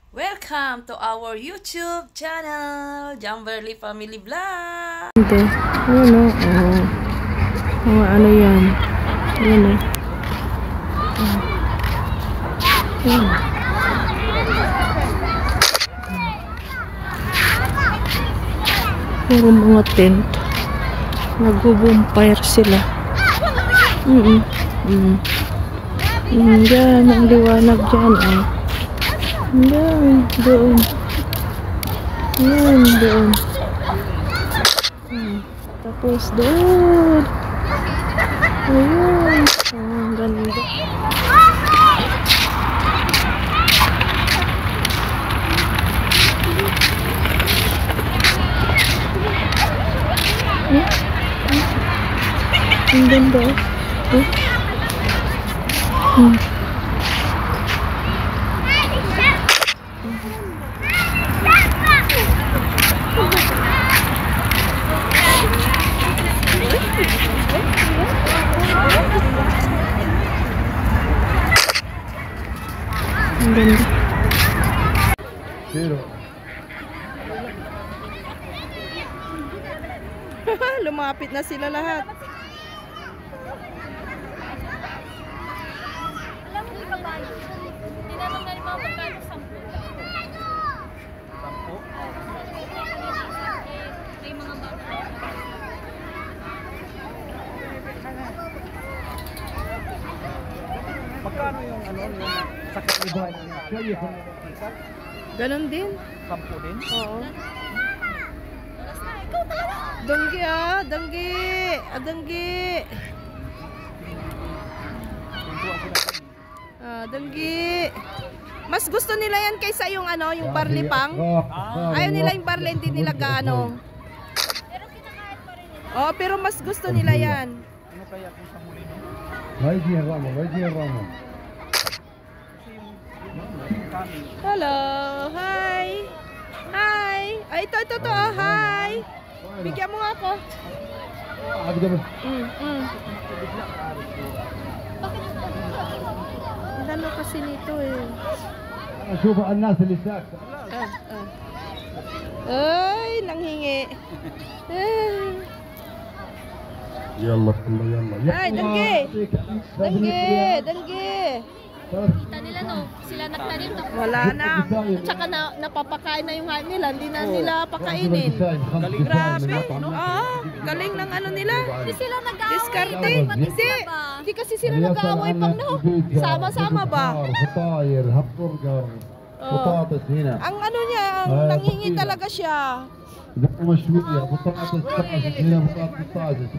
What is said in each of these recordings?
Welcome to our YouTube channel, Jamberly Family Vlog. Ano, ano yan? Ano? Puro mga tent. Nagbo-bonfire sila. Yan, ang liwanag dyan. Yan, doon. Yan, doon. Tapos doon. Ayan. Ang ganda. Ang ganda. Ang ganda. Lumapit na sila lahat. Alam mo yung babae, tinanong na ni Mama magkano 10 daw. 10? May mga bata. Magkano yung yung sakit ni Boy? Ganon din. 10 din? Oo. Alas na, ikaw talaga. Danggi danggi. Danggi. Mas gusto nila yan kaysa yung yung barley pang. Ayaw nila yung barley, hindi nila gaano. Pero kinakain pa rin nila. Oh, pero mas gusto nila yan. Ano kaya kung sa huli no? Vaydi Ramo. Hello, hi. Hi. Ay, ito, hi. Bigyan mo nga ako. Ang ano kasi nito شوف الناس اللي ساكتة. Ay, nanghingi. يلا يلا. Ay, danggi. Kita nila no, sila nagtanim no. Wala na. Tsaka napapakain na yung hayop nila, hindi na nila pakainin. Grabe. Galing ng ano nila. Hindi sila nag-aaway. Diskarte. Hindi kasi sila يا nag-aaway pang sama-sama ba? فطاير همبرجر بطاطس هنا. Ang ano niya, ang nanghingi talaga siya. مشوية بطاطس هنا بطاطس طازج.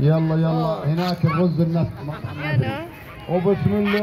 يلا هناك الرز النسمة. Yan وبسم الله.